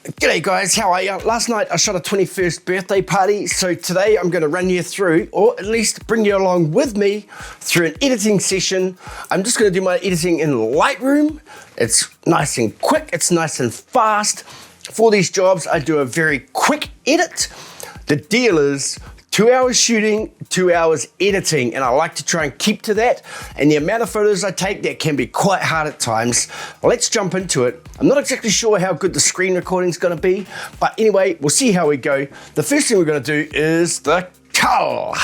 G'day guys, how are you? Last night I shot a 21st birthday party, so today I'm going to run you through, or at least bring you along with me through an editing session. I'm just going to do my editing in Lightroom. It's nice and quick, it's nice and fast. For these jobs I do a very quick edit. The deal is 2 hours shooting, 2 hours editing, and I like to try and keep to that. And the amount of photos I take, that can be quite hard at times. Let's jump into it. I'm not exactly sure how good the screen recording is going to be, but anyway, we'll see how we go. The first thing we're going to do is the cull.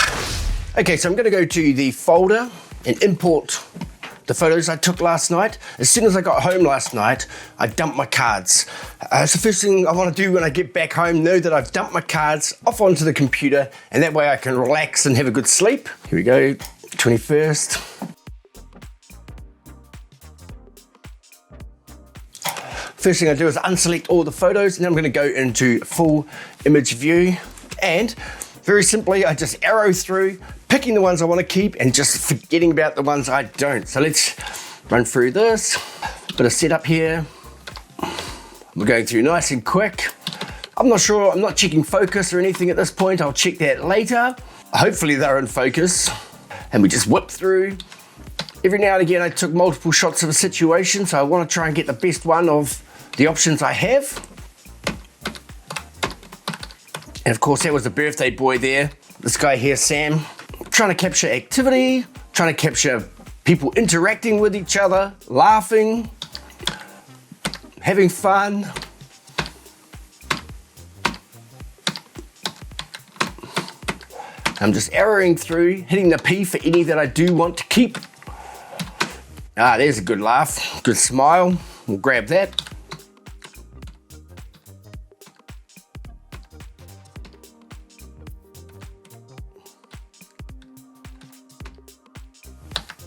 Okay, so I'm going to go to the folder and import the photos I took last night. As soon as I got home last night, I dumped my cards. It's the first thing I want to do when I get back home, know that I've dumped my cards off onto the computer, and that way I can relax and have a good sleep. Here we go, 21st. First thing I do is unselect all the photos, and then I'm going to go into full image view, and very simply, I just arrow through, picking the ones I want to keep and just forgetting about the ones I don't. So let's run through this. Bit of setup here. We're going through nice and quick. I'm not sure, I'm not checking focus or anything at this point. I'll check that later. Hopefully they're in focus. And we just whip through. Every now and again, I took multiple shots of a situation, so I want to try and get the best one of the options I have. And of course, that was the birthday boy there. This guy here, Sam, trying to capture activity, trying to capture people interacting with each other, laughing, having fun. I'm just arrowing through, hitting the P for any that I do want to keep. Ah, there's a good laugh, good smile. We'll grab that.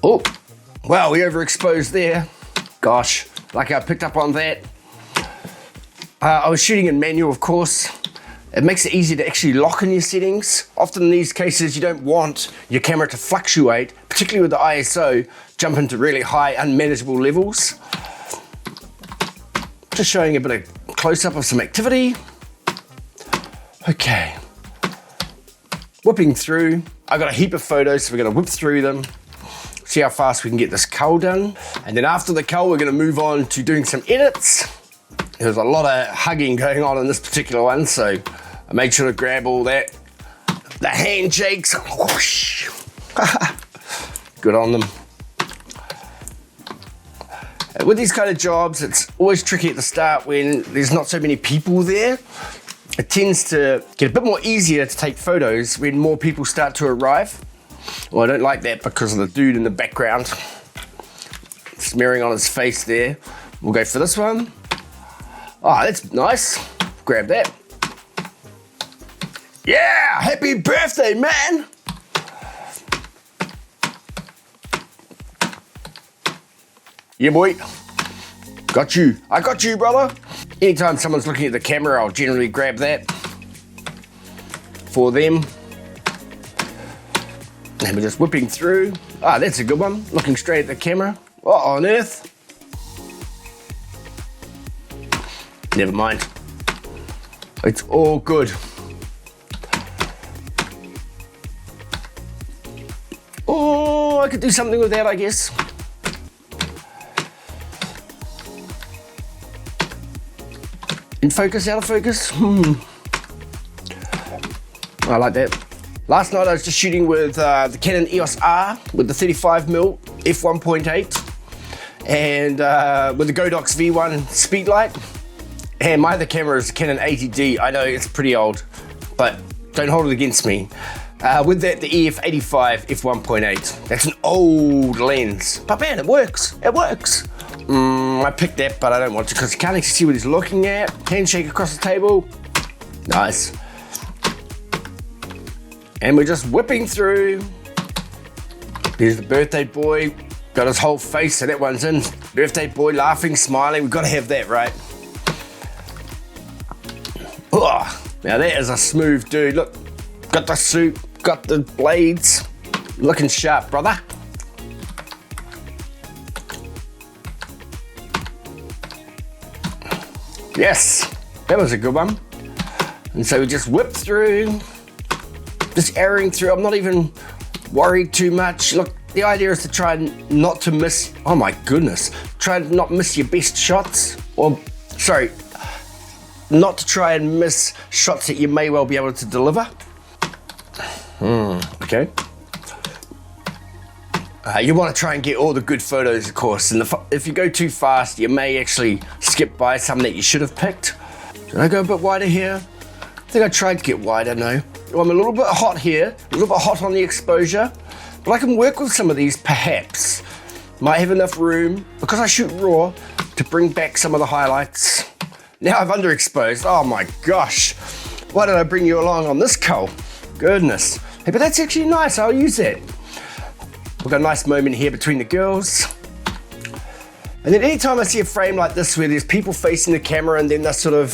Oh, wow, we overexposed there. Gosh, like I picked up on that. I was shooting in manual, of course. It makes it easy to actually lock in your settings. Often in these cases, you don't want your camera to fluctuate, particularly with the ISO, jump into really high, unmanageable levels. Just showing a bit of close-up of some activity. Okay. Whipping through. I got a heap of photos, so we're gonna whip through them. See how fast we can get this cull done. And then after the cull, we're gonna move on to doing some edits. There's a lot of hugging going on in this particular one, so I made sure to grab all that. The handshakes, whoosh. Good on them. With these kind of jobs, it's always tricky at the start when there's not so many people there. It tends to get a bit more easier to take photos when more people start to arrive. Well, I don't like that because of the dude in the background smearing on his face there. We'll go for this one. Oh, that's nice. Grab that. Yeah, happy birthday, man. Yeah, boy. Got you. I got you, brother. Anytime someone's looking at the camera, I'll generally grab that for them. And we're just whipping through. Ah, that's a good one. Looking straight at the camera. What on earth? Never mind. It's all good. Oh, I could do something with that, I guess. In focus, out of focus? I like that. Last night I was just shooting with the Canon EOS R with the 35mm f1.8 and with the Godox V1 Speedlight. And my other camera is the Canon 80D. I know it's pretty old, but don't hold it against me. With that, the EF85 f1.8. That's an old lens, but man, it works. It works. I picked that, but I don't want to because you can't actually see what he's looking at. Handshake across the table. Nice. And we're just whipping through. There's the birthday boy. Got his whole face, so that one's in. Birthday boy laughing, smiling. We've got to have that, right? Oh, now that is a smooth dude. Look, got the suit, got the blades. Looking sharp, brother. Yes. That was a good one. And so we just whip through, just arrowing through. I'm not even worried too much. Look, the idea is to try and not to miss, oh my goodness, try and not miss your best shots. Or, sorry, not to try and miss shots that you may well be able to deliver. Okay. You want to try and get all the good photos, of course, and if you go too fast, you may actually skip by some that you should have picked. Did I go a bit wider here? I think I tried to get wider, no. Well, I'm a little bit hot here, a little bit hot on the exposure, but I can work with some of these, perhaps. Might have enough room, because I shoot raw, to bring back some of the highlights. Now I've underexposed, oh my gosh. Why did I bring you along on this cull? Goodness. Hey, but that's actually nice, I'll use that. We've got a nice moment here between the girls. And then anytime I see a frame like this where there's people facing the camera and then they're sort of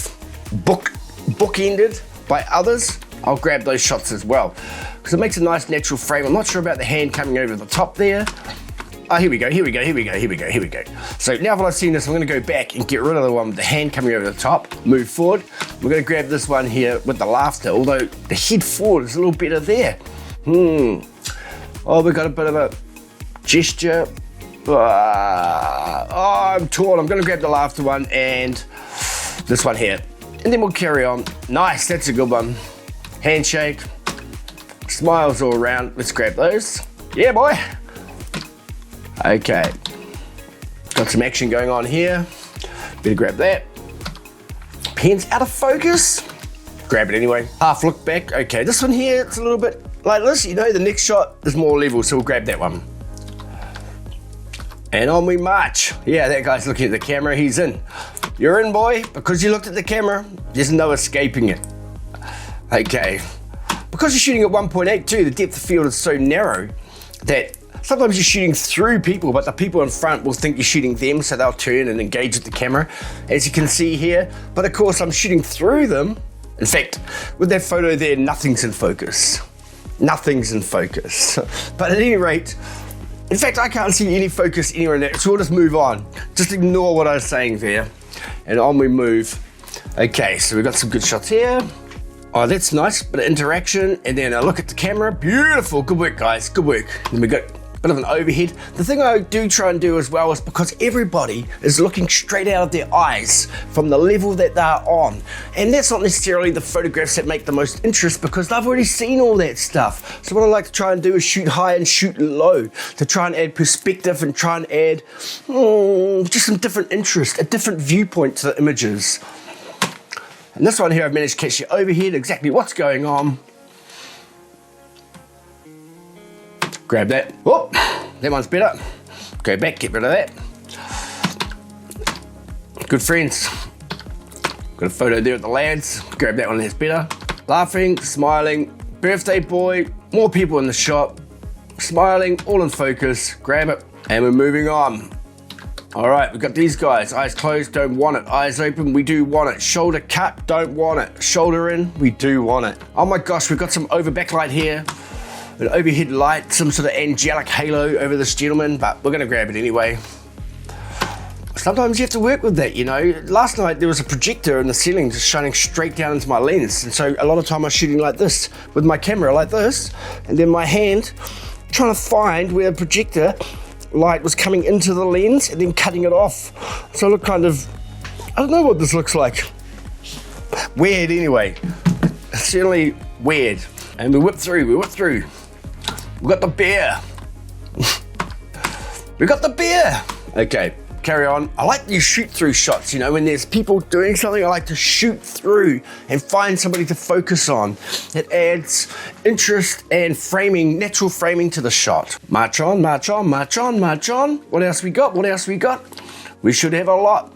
bookended by others, I'll grab those shots as well. Because it makes a nice natural frame. I'm not sure about the hand coming over the top there. Oh, here we go, here we go, here we go, here we go, here we go. So now that I've seen this, I'm gonna go back and get rid of the one with the hand coming over the top, move forward. We're gonna grab this one here with the laughter, although the head forward is a little better there. Oh, we've got a bit of a gesture. Oh, I'm torn. I'm gonna grab the laughter one and this one here. And then we'll carry on. Nice, that's a good one. Handshake, smiles all around. Let's grab those. Yeah, boy. Okay. Got some action going on here. Better grab that. Pen's out of focus. Grab it anyway. Half look back. Okay, this one here, it's a little bit like this, you know, the next shot is more level, so we'll grab that one. And on we march. Yeah, that guy's looking at the camera, he's in. You're in, boy, because you looked at the camera, there's no escaping it. Okay. Because you're shooting at 1.8 too, the depth of field is so narrow that sometimes you're shooting through people, but the people in front will think you're shooting them, so they'll turn and engage with the camera, as you can see here. But of course, I'm shooting through them. In fact, with that photo there, nothing's in focus. Nothing's in focus. But at any rate, in fact, I can't see any focus anywhere in that, so we'll just move on. Just ignore what I was saying there, and on we move. Okay, so we've got some good shots here. Oh, that's nice, bit of interaction, and then I look at the camera. Beautiful, good work, guys, good work. Then we got a bit of an overhead. The thing I do try and do as well is because everybody is looking straight out of their eyes from the level that they're on. And that's not necessarily the photographs that make the most interest because they've already seen all that stuff. So what I like to try and do is shoot high and shoot low to try and add perspective and try and add just some different interest, a different viewpoint to the images. And this one here, I've managed to catch the overhead, exactly what's going on. Grab that. Oh, that one's better. Go back, get rid of that. Good friends. Got a photo there with the lads. Grab that one, that's better. Laughing, smiling, birthday boy, more people in the shot. Smiling, all in focus. Grab it, and we're moving on. All right, we've got these guys. Eyes closed, don't want it. Eyes open, we do want it. Shoulder cut, don't want it. Shoulder in, we do want it. Oh my gosh, we've got some over backlight here. An overhead light, some sort of angelic halo over this gentleman, but we're gonna grab it anyway. Sometimes you have to work with that, you know. Last night there was a projector in the ceiling just shining straight down into my lens, and so a lot of time I was shooting like this with my camera, like this, and then my hand trying to find where the projector light was coming into the lens and then cutting it off. So I look kind of, I don't know what this looks like. Weird anyway. Certainly weird. And we whip through, we whip through. We got the beer. We got the beer. Okay, carry on. I like these shoot through shots, you know, when there's people doing something, I like to shoot through and find somebody to focus on. It adds interest and framing, natural framing to the shot. March on, march on, march on, march on. What else we got? What else we got? We should have a lot.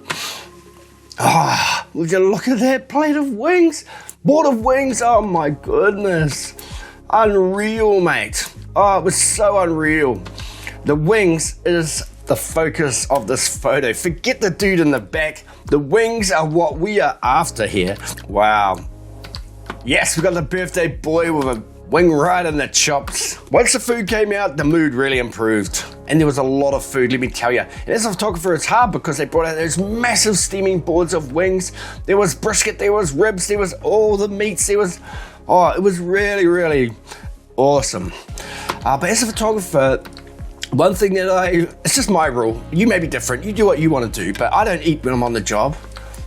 Ah, would you look at that plate of wings? Board of wings, oh my goodness. Unreal, mate. Oh, it was so unreal. The wings is the focus of this photo. Forget the dude in the back. The wings are what we are after here. Wow. Yes, we got the birthday boy with a Wing right in the chops. Once the food came out, the mood really improved. And there was a lot of food, let me tell you. And as a photographer, it's hard because they brought out those massive steaming boards of wings. There was brisket, there was ribs, there was all the meats, there was, oh, it was really, really awesome. But as a photographer, one thing that it's just my rule. You may be different, you do what you want to do, but I don't eat when I'm on the job.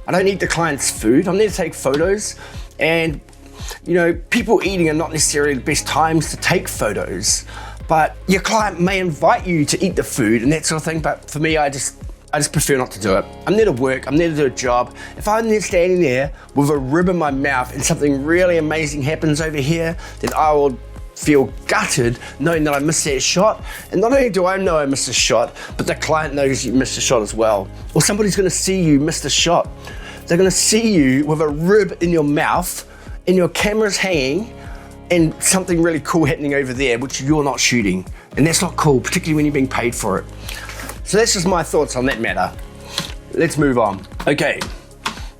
I don't eat the client's food. I'm there to take photos, and you know, people eating are not necessarily the best times to take photos, but your client may invite you to eat the food and that sort of thing. But for me, I just prefer not to do it. I'm there to work, I'm there to do a job. If I'm there standing there with a rib in my mouth and something really amazing happens over here, then I will feel gutted knowing that I missed that shot. And not only do I know I missed a shot, but the client knows you missed a shot as well. Or somebody's gonna see you miss a shot. They're gonna see you with a rib in your mouth and your camera's hanging and something really cool happening over there which you're not shooting. And that's not cool, particularly when you're being paid for it. So that's just my thoughts on that matter. Let's move on. Okay,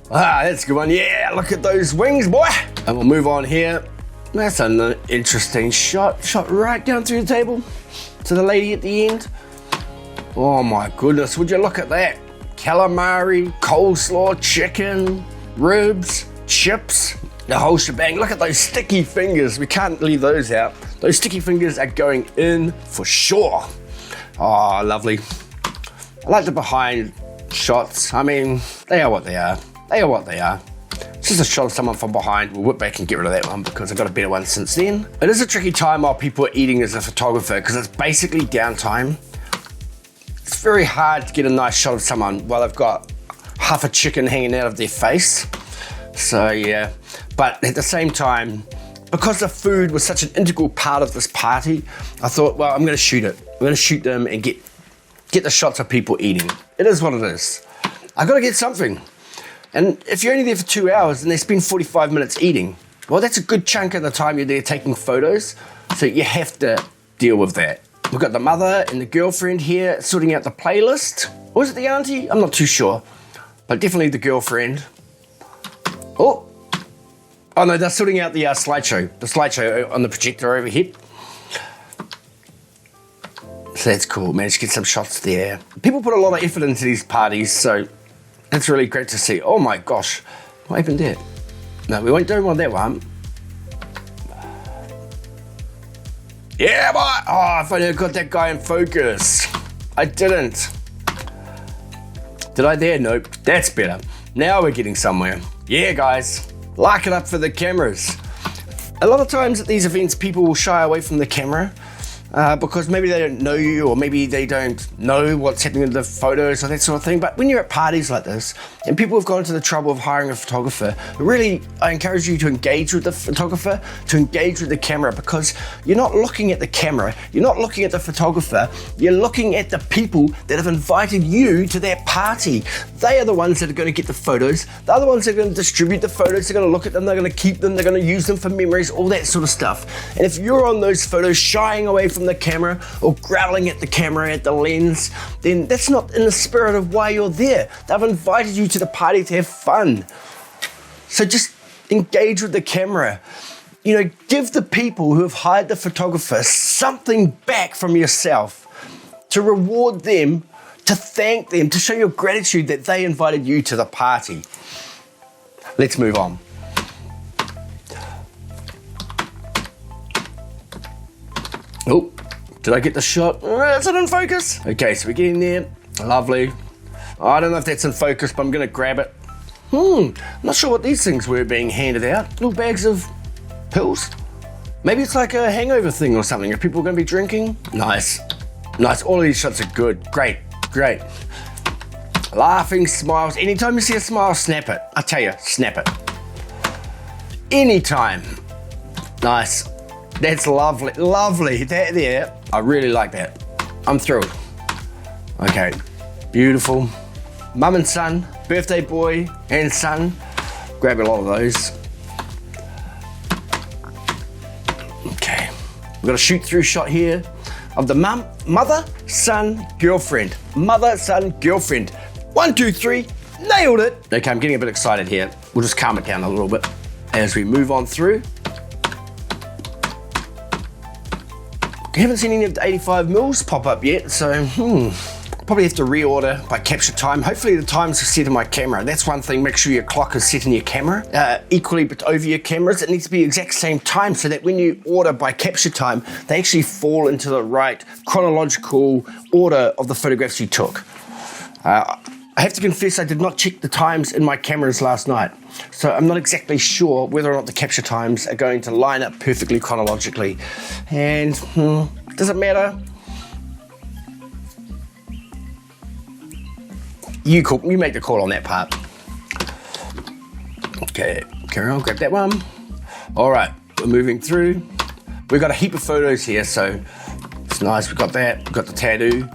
that's a good one. Yeah, look at those wings, boy. And we'll move on here. That's an interesting shot. Shot right down through the table to the lady at the end. Oh my goodness, would you look at that? Calamari, coleslaw, chicken, ribs, chips, the whole shebang. Look at those sticky fingers. We can't leave those out. Those sticky fingers are going in for sure. Oh, lovely. I like the behind shots. I mean, they are what they are. They are what they are. It's just a shot of someone from behind. We'll whip back and get rid of that one because I got a better one since then. It is a tricky time while people are eating as a photographer because it's basically downtime. It's very hard to get a nice shot of someone while they've got half a chicken hanging out of their face. So yeah, but at the same time, because the food was such an integral part of this party, I thought, well, I'm gonna shoot it. I'm gonna shoot them and get the shots of people eating. It is what it is. I gotta get something. And if you're only there for 2 hours and they spend 45 minutes eating, well, that's a good chunk of the time you're there taking photos. So you have to deal with that. We've got the mother and the girlfriend here sorting out the playlist. Or was it the auntie? I'm not too sure, but definitely the girlfriend. Oh no, they're sorting out the slideshow on the projector overhead. So that's cool, managed to get some shots there. People put a lot of effort into these parties, so it's really great to see. Oh my gosh, what happened there? No, we don't want that one. Yeah, boy! Oh, if I had got that guy in focus. I didn't. Did I there? Nope, that's better. Now we're getting somewhere. Yeah, guys, like it up for the cameras. A lot of times at these events, people will shy away from the camera because maybe they don't know you, or maybe they don't know what's happening in the photos or that sort of thing. But when you're at parties like this and people have gone to the trouble of hiring a photographer, really, I encourage you to engage with the photographer, to engage with the camera, because you're not looking at the camera, you're not looking at the photographer, you're looking at the people that have invited you to their party. They are the ones that are going to get the photos. They're the ones that are going to distribute the photos. They're going to look at them, they're going to keep them, they're going to use them for memories, all that sort of stuff. And if you're on those photos shying away from the camera or growling at the camera, at the lens, then that's not in the spirit of why you're there. They've invited you to the party to have fun. So just engage with the camera. You know, give the people who have hired the photographer something back from yourself to reward them, to thank them, to show your gratitude that they invited you to the party. Let's move on. Oh, did I get the shot? Is it in focus? Okay, so we're getting there. Lovely. I don't know if that's in focus, but I'm gonna grab it. I'm not sure what these things were being handed out. Little bags of pills? Maybe it's like a hangover thing or something. Are people gonna be drinking? Nice. Nice, all of these shots are good. Great, great. Laughing, smiles. Anytime you see a smile, snap it. I tell you, snap it. Anytime. Nice. That's lovely, lovely. That there, I really like that. I'm thrilled. Okay, beautiful. Mum and son, birthday boy and son. Grab a lot of those. Okay, we've got a shoot through shot here of the mother, son, girlfriend. Mother, son, girlfriend. 1, 2, 3, nailed it. Okay, I'm getting a bit excited here. We'll just calm it down a little bit as we move on through. I haven't seen any of the 85mm pop up yet, so probably have to reorder by capture time. Hopefully the times are set in my camera. That's one thing, make sure your clock is set in your camera. Equally, but over your cameras, it needs to be exact same time so that when you order by capture time, they actually fall into the right chronological order of the photographs you took. I have to confess I did not check the times in my cameras last night, so I'm not exactly sure whether or not the capture times are going to line up perfectly chronologically. And does it matter? You make the call on that part. Okay, carry on, grab that one. All right, we're moving through. We've got a heap of photos here, so it's nice. We've got that, we've got the tattoo.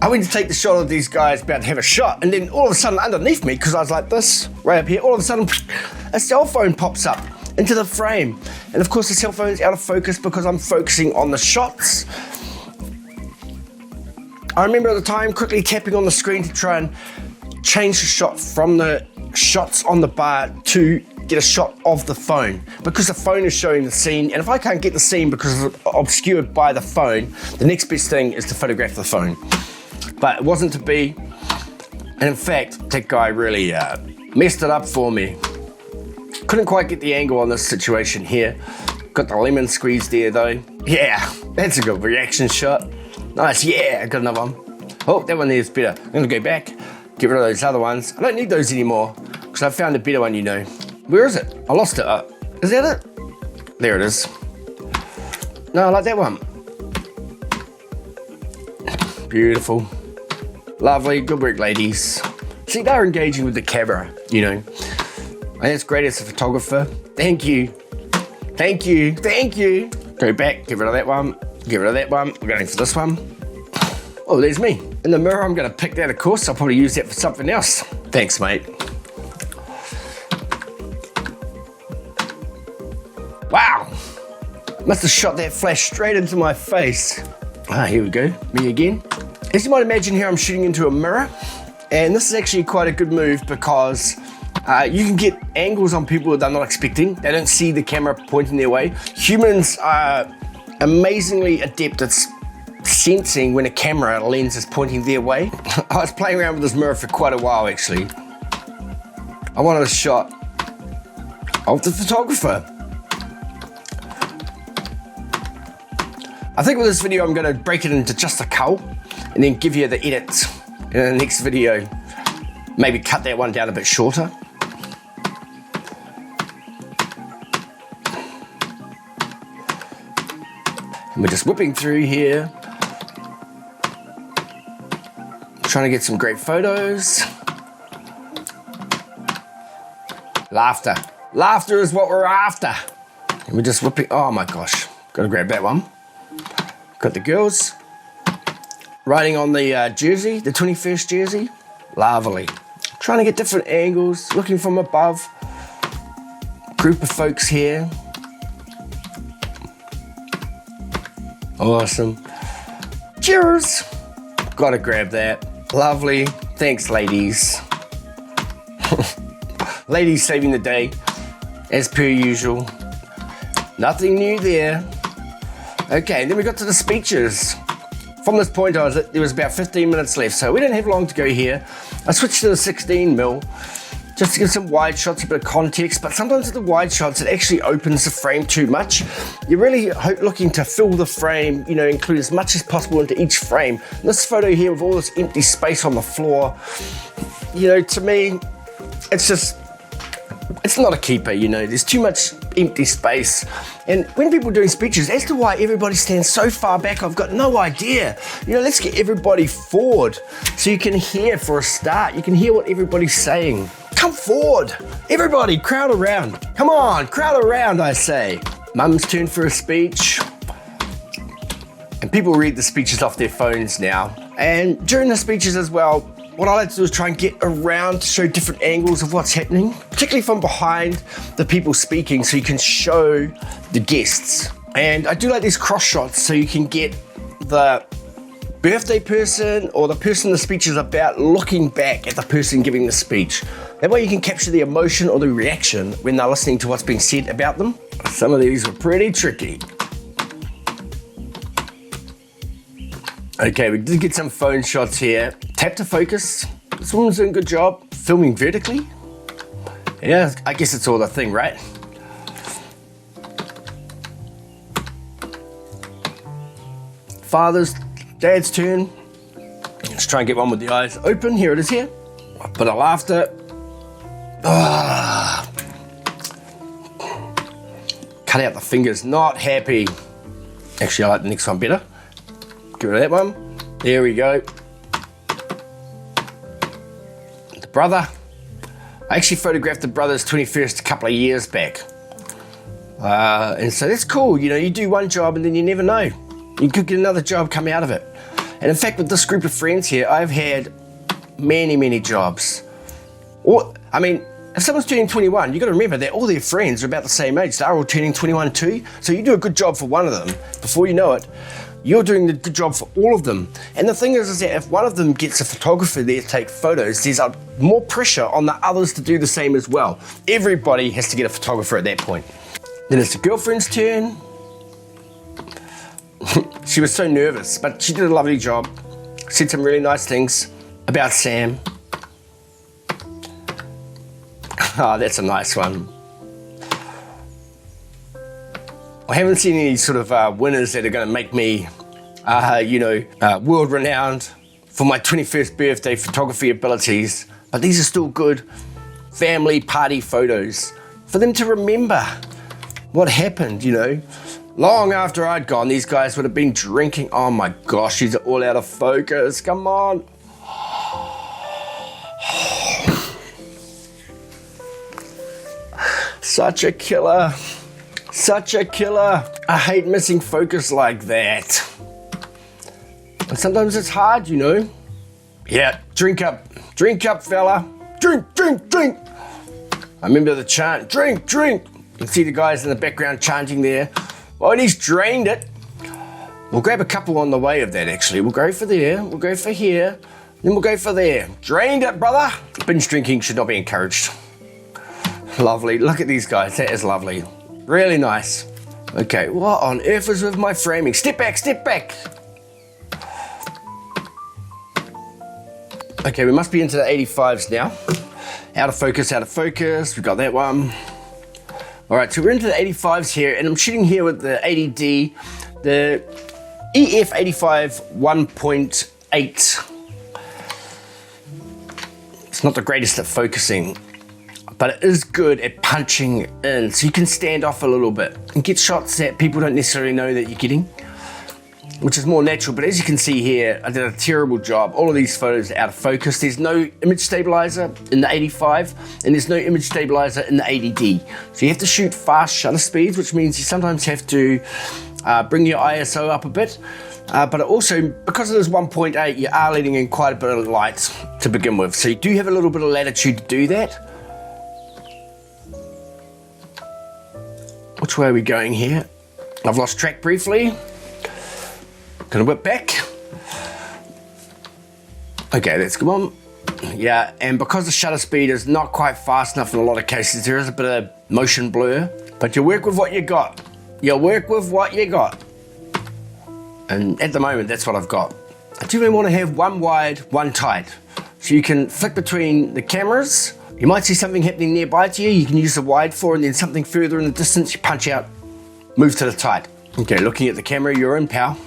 I went to take the shot of these guys about to have a shot, and then all of a sudden underneath me, because I was like this, right up here, all of a sudden a cell phone pops up into the frame. And of course the cell phone's out of focus because I'm focusing on the shots. I remember at the time quickly tapping on the screen to try and change the shot from the shots on the bar to get a shot of the phone, because the phone is showing the scene, and if I can't get the scene because it's obscured by the phone, the next best thing is to photograph the phone. But it wasn't to be, and in fact, that guy really messed it up for me. Couldn't quite get the angle on this situation here. Got the lemon squeeze there though. Yeah, that's a good reaction shot. Nice, yeah, I got another one. Oh, that one there is better. I'm gonna go back, get rid of those other ones. I don't need those anymore, because I found a better one, you know. Where is it? I lost it. Is that it? There it is. No, I like that one. Beautiful. Lovely, good work, ladies. See, they're engaging with the camera, you know. And that's great as a photographer. Thank you. Thank you. Thank you. Go back, get rid of that one. Get rid of that one. We're going for this one. Oh, there's me. In the mirror, I'm going to pick that, of course. I'll probably use that for something else. Thanks, mate. Wow. Must have shot that flash straight into my face. Ah, here we go. Me again. As you might imagine here, I'm shooting into a mirror, and this is actually quite a good move because you can get angles on people that they're not expecting. They don't see the camera pointing their way. Humans are amazingly adept at sensing when a camera lens is pointing their way. I was playing around with this mirror for quite a while, actually. I wanted a shot of the photographer. I think with this video, I'm going to break it into just a cull and then give you the edits in the next video. Maybe cut that one down a bit shorter. And we're just whipping through here. Trying to get some great photos. Laughter. Laughter is what we're after. And we're just whipping, oh my gosh. Gotta grab that one. Got the girls riding on the jersey, the 21st jersey. Lovely. Trying to get different angles, looking from above. Group of folks here. Awesome. Cheers. Gotta grab that. Lovely. Thanks, ladies. Ladies saving the day, as per usual. Nothing new there. Okay, then we got to the speeches. From this point on, there was about 15 minutes left, so we didn't have long to go here. I switched to the 16mm just to give some wide shots, a bit of context, but sometimes with the wide shots, it actually opens the frame too much. You're really looking to fill the frame, you know, include as much as possible into each frame. And this photo here with all this empty space on the floor, you know, to me, it's not a keeper, you know, there's too much empty space. And when people are doing speeches, as to why everybody stands so far back, I've got no idea. You know, let's get everybody forward so you can hear for a start. You can hear what everybody's saying. Come forward. Everybody, crowd around. Come on, crowd around, I say. Mum's turn for a speech. And people read the speeches off their phones now. And during the speeches as well, what I like to do is try and get around to show different angles of what's happening, particularly from behind the people speaking, so you can show the guests. And I do like these cross shots so you can get the birthday person or the person the speech is about looking back at the person giving the speech. That way you can capture the emotion or the reaction when they're listening to what's being said about them. Some of these are pretty tricky. Okay, we did get some phone shots here. Tap to focus. This woman's doing a good job filming vertically. Yeah, I guess it's all the thing, right? Father's, dad's turn. Let's try and get one with the eyes open. Here it is here. A bit of laughter. Ah. Cut out the fingers, not happy. Actually, I like the next one better. Get rid of that one. There we go. The brother. I actually photographed the brother's 21st a couple of years back. And so that's cool. You know, you do one job and then you never know. You could get another job come out of it. And in fact, with this group of friends here, I've had many, many jobs. Or, I mean, if someone's turning 21, you've got to remember that all their friends are about the same age. They're all turning 21 too. So you do a good job for one of them. Before you know it, you're doing the good job for all of them. And the thing is that if one of them gets a photographer there to take photos, there's more pressure on the others to do the same as well. Everybody has to get a photographer at that point. Then it's the girlfriend's turn. She was so nervous, but she did a lovely job. Said some really nice things about Sam. Oh, that's a nice one. I haven't seen any sort of winners that are going to make me, world-renowned for my 21st birthday photography abilities, but these are still good family party photos for them to remember what happened, you know. Long after I'd gone, these guys would have been drinking. Oh my gosh, these are all out of focus. Come on. Such a killer. Such a killer. I hate missing focus like that. And sometimes it's hard, you know. Yeah, drink up, fella. Drink, drink, drink. I remember the chant, drink, drink. You can see the guys in the background chanting there. Oh, and he's drained it. We'll grab a couple on the way of that, actually. We'll go for there, we'll go for here, then we'll go for there. Drained it, brother. Binge drinking should not be encouraged. Lovely, look at these guys, that is lovely. Really nice. Okay, what on earth is with my framing? Step back, step back. Okay, we must be into the 85s now. Out of focus, we got that one. All right, so we're into the 85s here, and I'm shooting here with the 80D, the EF85 1.8. It's not the greatest at focusing, but it is good at punching in, so you can stand off a little bit and get shots that people don't necessarily know that you're getting, which is more natural. But as you can see here, I did a terrible job. All of these photos are out of focus. There's no image stabilizer in the 85, and there's no image stabilizer in the 80D. So you have to shoot fast shutter speeds, which means you sometimes have to bring your ISO up a bit. But also, because it is 1.8, you are letting in quite a bit of light to begin with. So you do have a little bit of latitude to do that. Which way are we going here? I've lost track briefly. Gonna whip back. Okay, let's go on. Yeah, and because the shutter speed is not quite fast enough in a lot of cases, there is a bit of motion blur, but you work with what you got. You work with what you got. And at the moment, that's what I've got. I do really want to have one wide, one tight. So you can flick between the cameras. You might see something happening nearby to you, you can use the wide for, and then something further in the distance, you punch out, move to the tight. Okay, looking at the camera, you're in, pal.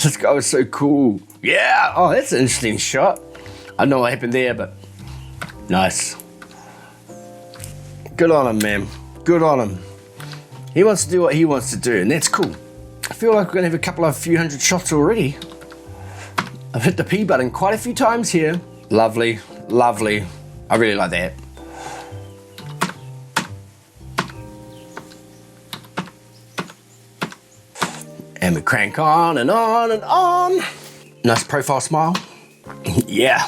This guy was so cool. Yeah, oh, that's an interesting shot. I don't know what happened there, but nice. Good on him, man. Good on him. He wants to do what he wants to do, and that's cool. I feel like we're gonna have a few hundred shots already. I've hit the P button quite a few times here. Lovely, lovely. I really like that. And we crank on and on and on. Nice profile smile. Yeah,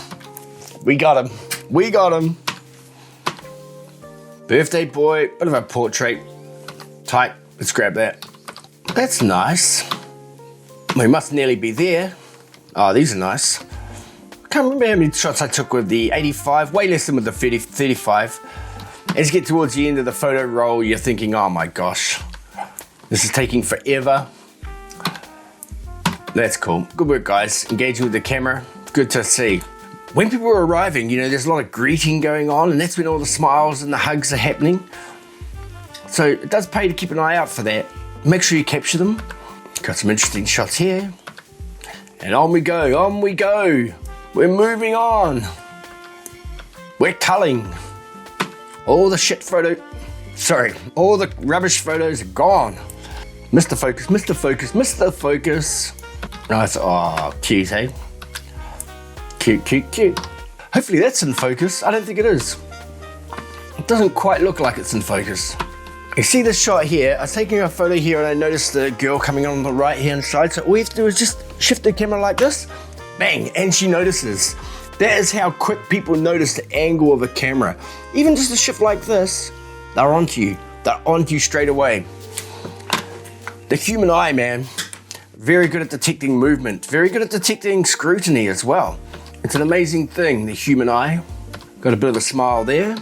we got him. We got him. Birthday boy, bit of a portrait. Tight, let's grab that. That's nice. We must nearly be there. Oh, these are nice. I can't remember how many shots I took with the 85, way less than with the 35. As you get towards the end of the photo roll, you're thinking, oh my gosh, this is taking forever. That's cool. Good work, guys. Engaging with the camera. Good to see. When people are arriving, you know, there's a lot of greeting going on, and that's when all the smiles and the hugs are happening. So it does pay to keep an eye out for that. Make sure you capture them. Got some interesting shots here. And on we go, on we go. We're moving on. We're culling. All the shit all the rubbish photos are gone. Mr. Focus, Mr. Focus, Mr. Focus. Nice, oh, cute, hey? Cute, cute, cute. Hopefully that's in focus. I don't think it is. It doesn't quite look like it's in focus. You see this shot here, I was taking a photo here and I noticed the girl coming on the right hand side, so all we have to do is just shift the camera like this, bang, and she notices. That is how quick people notice the angle of a camera. Even just a shift like this, they're onto you. They're onto you straight away. The human eye, man, very good at detecting movement, very good at detecting scrutiny as well. It's an amazing thing, the human eye. Got a bit of a smile there,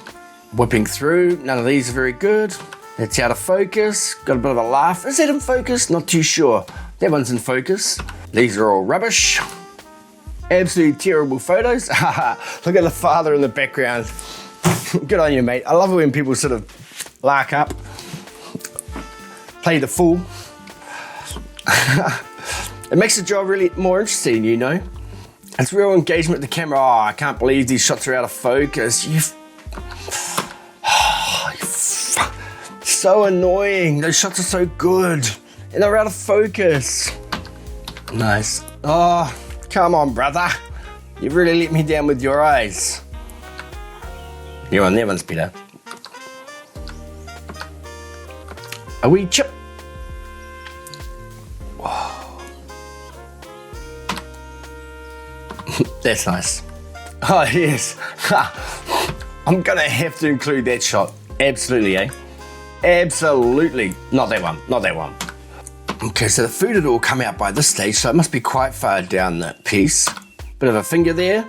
whipping through. None of these are very good. That's out of focus. Got a bit of a laugh. Is that in focus? Not too sure. That one's in focus. These are all rubbish. Absolutely terrible photos. Look at the father in the background. Good on you, mate. I love it when people sort of lark up, play the fool. It makes the job really more interesting, you know. It's real engagement with the camera. Oh, I can't believe these shots are out of focus. So annoying. Those shots are so good. And they're out of focus. Nice. Oh, come on, brother. You've really let me down with your eyes. That one's better. A wee chip. That's nice. Oh, yes. I'm gonna have to include that shot. Absolutely, eh? Absolutely. Not that one, not that one. Okay, so the food had all come out by this stage, so it must be quite far down that piece. Bit of a finger there.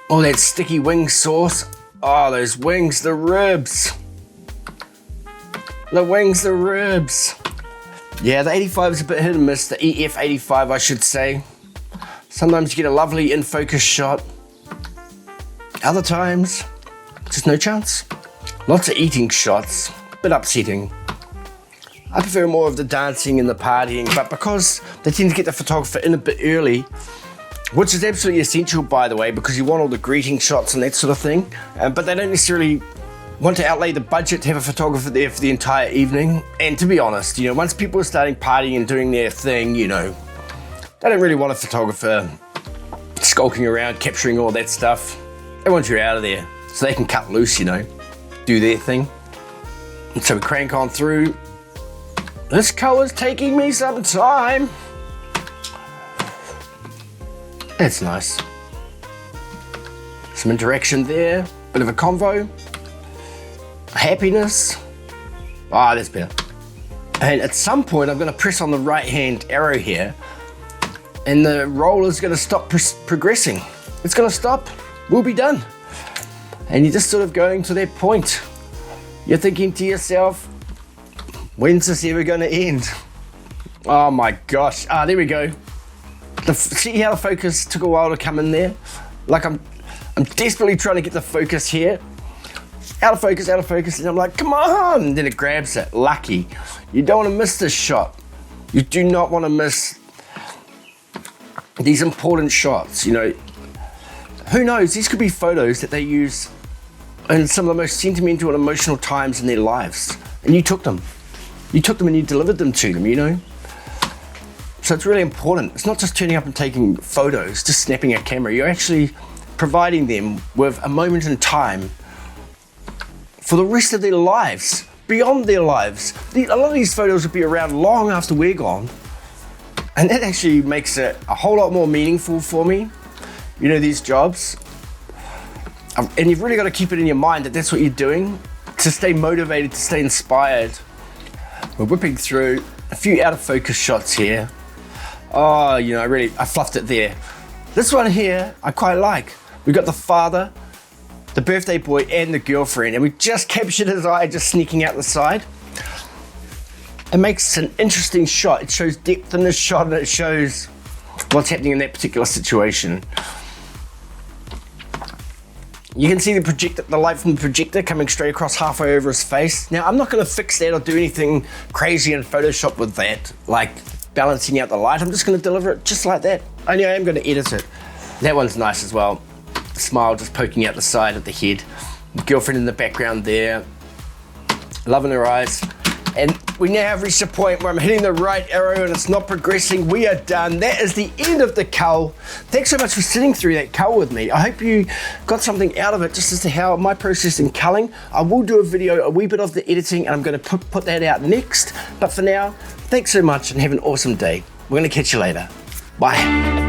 Oh, that sticky wing sauce. Oh, those wings, the ribs. The wings, the ribs. Yeah, the 85 is a bit hit and miss. The EF 85, I should say. Sometimes you get a lovely in-focus shot. Other times, just no chance. Lots of eating shots, a bit upsetting. I prefer more of the dancing and the partying, but because they tend to get the photographer in a bit early, which is absolutely essential, by the way, because you want all the greeting shots and that sort of thing, but they don't necessarily want to outlay the budget to have a photographer there for the entire evening. And to be honest, you know, once people are starting partying and doing their thing, you know, they don't really want a photographer skulking around, capturing all that stuff. They want you out of there so they can cut loose, you know, do their thing. And so we crank on through. This color's taking me some time. That's nice. Some interaction there, bit of a convo. Happiness. Ah, that's better. And at some point, I'm gonna press on the right-hand arrow here, and the roll is gonna stop progressing. It's gonna stop, we'll be done. And you're just sort of going to that point. You're thinking to yourself, when's this ever gonna end? Oh my gosh, there we go. See how the focus took a while to come in there? Like I'm desperately trying to get the focus here. Out of focus, and I'm like, come on! And then it grabs it, lucky. You don't wanna miss this shot. You do not wanna miss these important shots, you know. Who knows, these could be photos that they use in some of the most sentimental and emotional times in their lives. And you took them. You took them and you delivered them to them, you know. So it's really important. It's not just turning up and taking photos, just snapping a camera. You're actually providing them with a moment in time for the rest of their lives, beyond their lives. A lot of these photos will be around long after we're gone. And that actually makes it a whole lot more meaningful for me, you know, these jobs. And you've really got to keep it in your mind that that's what you're doing to stay motivated, to stay inspired. We're whipping through a few out of focus shots here. Oh, you know, I fluffed it there. This one here, I quite like. We've got the father the birthday boy and the girlfriend, and we just captured his eye just sneaking out the side. It makes an interesting shot. It shows depth in this shot, and it shows what's happening in that particular situation. You can see the light from the projector coming straight across halfway over his face. Now, I'm not going to fix that or do anything crazy in Photoshop with that, like balancing out the light. I'm just going to deliver it just like that. Only I am going to edit it. That one's nice as well. Smile just poking out the side of the head. The girlfriend in the background there. Loving her eyes. And we now have reached a point where I'm hitting the right arrow and it's not progressing. We are done. That is the end of the cull. Thanks so much for sitting through that cull with me. I hope you got something out of it just as to how my process in culling. I will do a video, a wee bit of the editing, and I'm going to put that out next. But for now, thanks so much and have an awesome day. We're going to catch you later. Bye.